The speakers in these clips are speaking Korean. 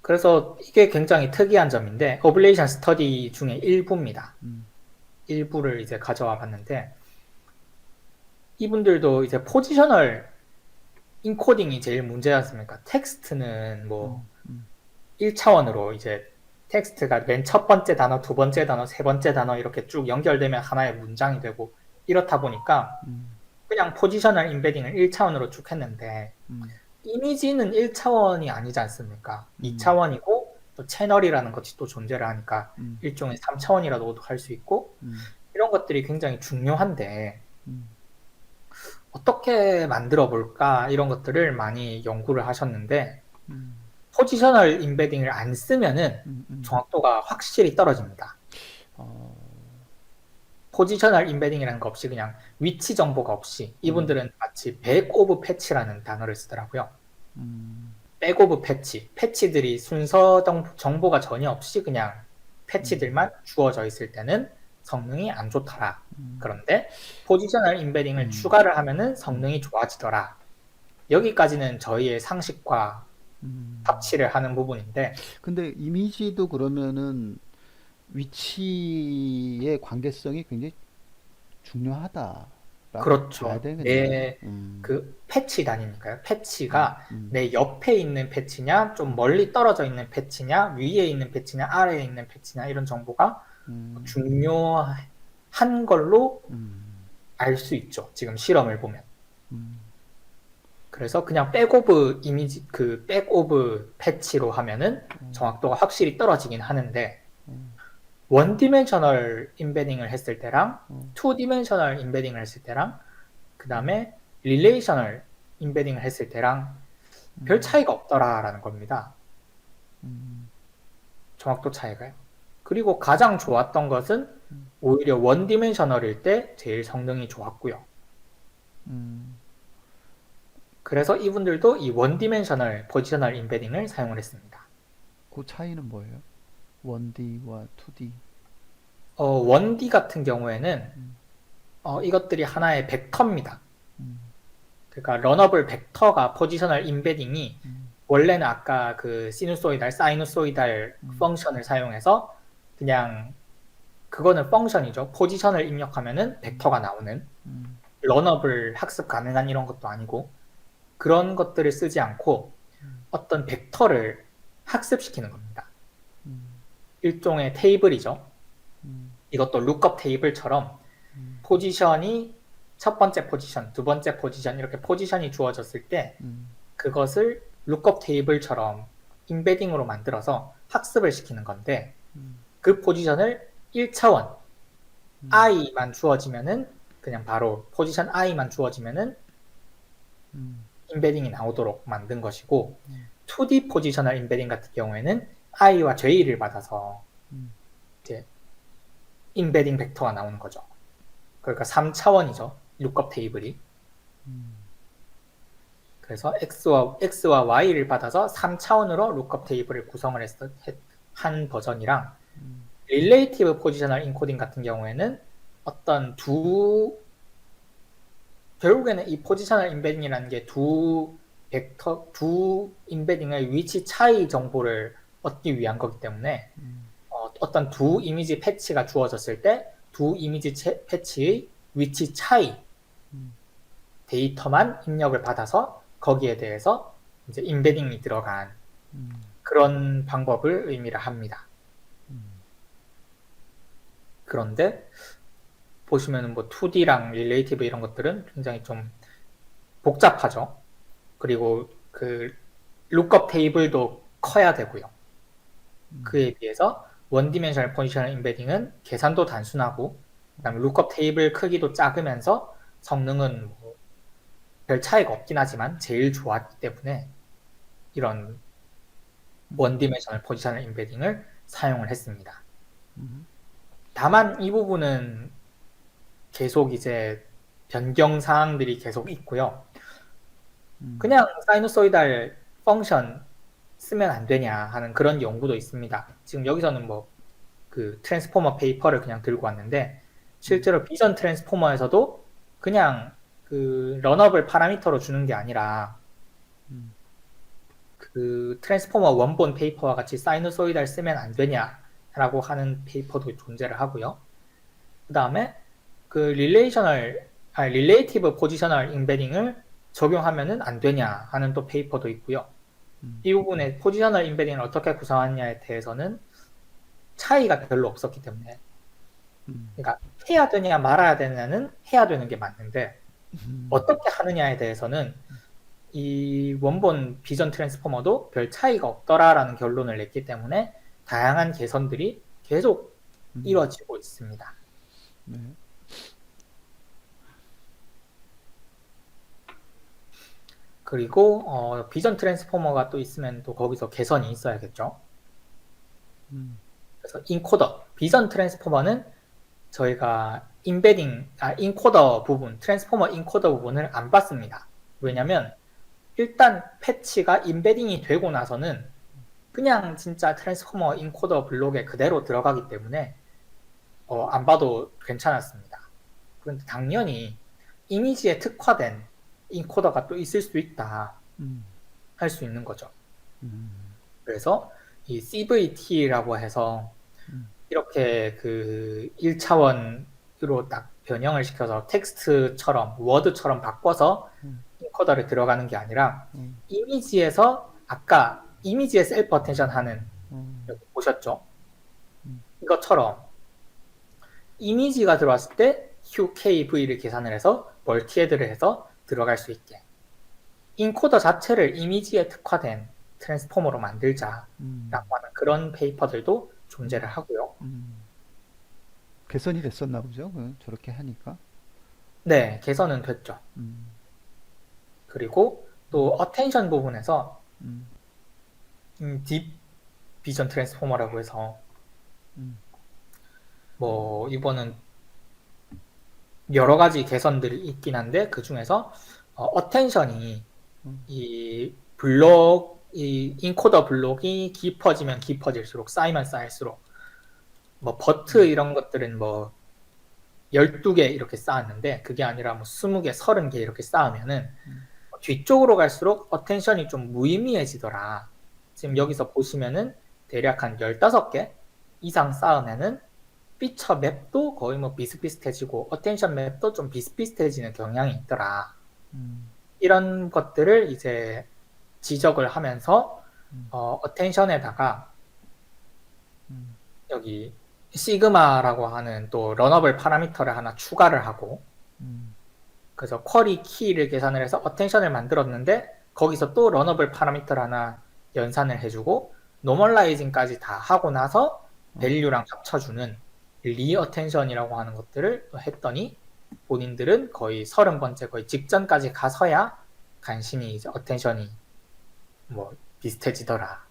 그래서 이게 굉장히 특이한 점인데 어블레이션 스터디 중에 일부입니다. 일부를 이제 가져와 봤는데 이분들도 이제 포지셔널 인코딩이 제일 문제였습니까? 텍스트는 뭐 음, 음, 1차원으로 이제 텍스트가 맨 첫 번째 단어, 두 번째 단어, 세 번째 단어 이렇게 쭉 연결되면 하나의 문장이 되고 이렇다 보니까 음, 그냥 포지셔널 인베딩을 1차원으로 쭉 했는데 음, 이미지는 1차원이 아니지 않습니까? 음, 2차원이고 또 채널이라는 것이 또 존재를 하니까 음, 일종의 3차원이라도 할 수 있고 음, 이런 것들이 굉장히 중요한데 음, 어떻게 만들어 볼까 이런 것들을 많이 연구를 하셨는데 음, 포지셔널 인베딩을 안 쓰면은 음, 정확도가 확실히 떨어집니다. 어, 포지셔널 인베딩이라는 거 없이 그냥 위치 정보가 없이 음, 이분들은 마치 백 오브 패치라는 단어를 쓰더라고요. 음, 백 오브 패치, 패치들이 순서 정보가 전혀 없이 그냥 음, 패치들만 주어져 있을 때는 성능이 안 좋더라. 음, 그런데 포지셔널 인베딩을 음, 추가를 하면은 음, 성능이 좋아지더라. 여기까지는 저희의 상식과 음. 합치를 하는 부분인데 근데 이미지도 그러면은 위치의 관계성이 굉장히 중요하다라고 봐야 그렇죠. 되겠네요. 내 그 패치 단위니까요. 패치가 음, 내 옆에 있는 패치냐, 좀 멀리 떨어져 있는 패치냐, 위에 있는 패치냐, 아래에 있는 패치냐 이런 정보가 음, 중요한 걸로 음, 알 수 있죠. 지금 실험을 보면. 음, 그래서 그냥 백오브 이미지 그 백오브 패치로 하면은 정확도가 확실히 떨어지긴 하는데 원 디멘셔널 인베딩을 했을 때랑 투 디멘셔널 인베딩을 했을 때랑 그 다음에 릴레이셔널 인베딩을 했을 때랑 별 차이가 없더라라는 겁니다. 정확도 차이가요. 그리고 가장 좋았던 것은 오히려 원 디멘셔널일 때 제일 성능이 좋았고요. 음. 그래서 이분들도 이 원 디멘셔널 포지셔널 인베딩을 사용을 했습니다. 그 차이는 뭐예요? 1D와 2D. 1D 같은 경우에는 이것들이 하나의 벡터입니다. 그러니까 러너블 벡터가 포지셔널 인베딩이 원래는 아까 그 시누소이달, 사이누소이달 펑션을 사용해서 그냥 그거는 펑션이죠. 포지션을 입력하면은 벡터가 나오는 러너블 학습 가능한 이런 것도 아니고 그런 것들을 쓰지 않고 어떤 벡터를 학습시키는 겁니다. 일종의 테이블이죠. 이것도 룩업 테이블처럼 포지션이 첫 번째 포지션, 두 번째 포지션 이렇게 포지션이 주어졌을 때 그것을 룩업 테이블처럼 인베딩으로 만들어서 학습을 시키는 건데 그 포지션을 1차원 i만 주어지면은 그냥 바로 포지션 i만 주어지면은 인베딩이 나오도록 만든 것이고 2D 포지셔널 인베딩 같은 경우에는 i와 j를 받아서 이제 인베딩 벡터가 나오는 거죠. 그러니까 3차원이죠. 룩업 테이블이. 그래서 x와 y를 받아서 3차원으로 룩업 테이블을 구성을 한 버전이랑 릴레이티브 포지셔널 인코딩 같은 경우에는 어떤 결국에는 이 포지셔널 인베딩이라는 게 두 인베딩의 위치 차이 정보를 얻기 위한 거기 때문에 어떤 두 이미지 패치가 주어졌을 때 두 이미지 패치의 위치 차이 데이터만 입력을 받아서 거기에 대해서 이제 인베딩이 들어간 그런 방법을 의미를 합니다. 그런데 보시면은 뭐 2D랑 릴레이티브 이런 것들은 굉장히 좀 복잡하죠. 그리고 그 룩업 테이블도 커야 되고요. 그에 비해서 원 디멘셔널 포지셔널 인베딩은 계산도 단순하고 그다음에 룩업 테이블 크기도 작으면서 성능은 뭐별 차이가 없긴 하지만 제일 좋았기 때문에 이런 원 디멘셔널 포지셔널 인베딩을 사용을 했습니다. 다만 이 부분은 계속 이제 변경 사항들이 계속 있고요. 그냥 사이누소이달 펑션 쓰면 안 되냐 하는 그런 연구도 있습니다. 지금 여기서는 뭐 그 트랜스포머 페이퍼를 그냥 들고 왔는데 실제로 비전 트랜스포머에서도 그냥 그 런업을 파라미터로 주는 게 아니라 그 트랜스포머 원본 페이퍼와 같이 사이누소이드를 쓰면 안 되냐라고 하는 페이퍼도 존재를 하고요. 그 다음에 그 릴레이티브 포지셔널 임베딩을 적용하면은 안 되냐 하는 또 페이퍼도 있고요. 이 부분에 포지셔널 임베딩을 어떻게 구성하느냐에 대해서는 차이가 별로 없었기 때문에, 그러니까 해야 되냐 말아야 되냐는 해야 되는 게 맞는데 어떻게 하느냐에 대해서는 이 원본 비전 트랜스포머도 별 차이가 없더라라는 결론을 냈기 때문에 다양한 개선들이 계속 이루어지고 있습니다. 네. 그리고 비전 트랜스포머가 또 있으면 또 거기서 개선이 있어야겠죠. 그래서 인코더, 비전 트랜스포머는 저희가 인코더 부분, 트랜스포머 인코더 부분을 안 받습니다. 왜냐면 일단 패치가 인베딩이 되고 나서는 그냥 진짜 트랜스포머 인코더 블록에 그대로 들어가기 때문에 안 봐도 괜찮았습니다. 그런데 당연히 이미지에 특화된 인코더가 또 있을 수 있다 할 수 있는 거죠. 그래서 이 CVT라고 해서 이렇게 그 1차원으로 딱 변형을 시켜서 텍스트처럼 워드처럼 바꿔서 인코더를 들어가는 게 아니라 이미지에서 아까 이미지에 셀프 어텐션 하는 여기 보셨죠? 이것처럼 이미지가 들어왔을 때 QKV를 계산을 해서 멀티헤드를 해서 들어갈 수 있게 인코더 자체를 이미지에 특화된 트랜스포머로 만들자라고 하는 그런 페이퍼들도 존재를 하고요. 개선이 됐었나 보죠. 저렇게 하니까. 네, 개선은 됐죠. 그리고 또 어텐션 부분에서 딥 비전 트랜스포머라고 해서 뭐 이거는 여러 가지 개선들이 있긴 한데 그 중에서 어텐션이 이 인코더 블록이 깊어지면 깊어질수록 쌓이면 쌓일수록 뭐 버트 이런 것들은 뭐 12개 이렇게 쌓았는데 그게 아니라 뭐 20개, 30개 이렇게 쌓으면은 뒤쪽으로 갈수록 어텐션이 좀 무의미해지더라. 지금 여기서 보시면은 대략 한 15개 이상 쌓으면은 피처 맵도 거의 뭐 비슷비슷해지고 어텐션 맵도 좀 비슷비슷해지는 경향이 있더라. 이런 것들을 이제 지적을 하면서 어텐션에다가 여기 시그마라고 하는 또 러너블 파라미터를 하나 추가를 하고 그래서 쿼리 키를 계산을 해서 어텐션을 만들었는데 거기서 또 러너블 파라미터를 하나 연산을 해주고 노멀라이징까지 다 하고 나서 밸류랑 합쳐주는 리어텐션이라고 하는 것들을 또 했더니 본인들은 거의 30번째 거의 직전까지 가서야 간신히 이제 어텐션이 뭐 비슷해지더라.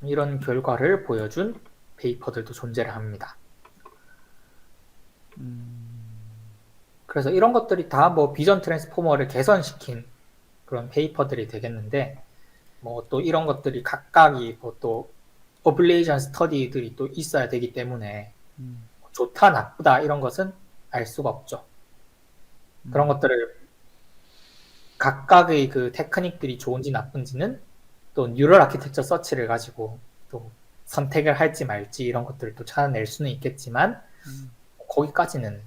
이런 결과를 보여준 페이퍼들도 존재를 합니다. 그래서 이런 것들이 다 뭐 비전 트랜스포머를 개선시킨 그런 페이퍼들이 되겠는데 뭐 또 이런 것들이 각각이 뭐 또 어플레이션 스터디들이 또 있어야 되기 때문에 좋다 나쁘다 이런 것은 알 수가 없죠. 그런 것들을 각각의 그 테크닉들이 좋은지 나쁜지는 또 뉴럴 아키텍처 서치를 가지고 또 선택을 할지 말지 이런 것들을 또 찾아낼 수는 있겠지만 거기까지는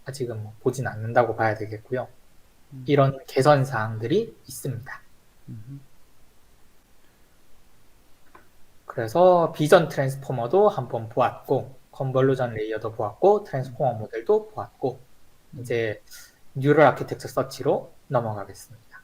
아직은 뭐 보진 않는다고 봐야 되겠고요. 이런 개선 사항들이 있습니다. 그래서 비전 트랜스포머도 한번 보았고 컨볼루전 레이어도 보았고 트랜스포머 모델도 보았고 이제 뉴럴 아키텍처 서치로 넘어가겠습니다.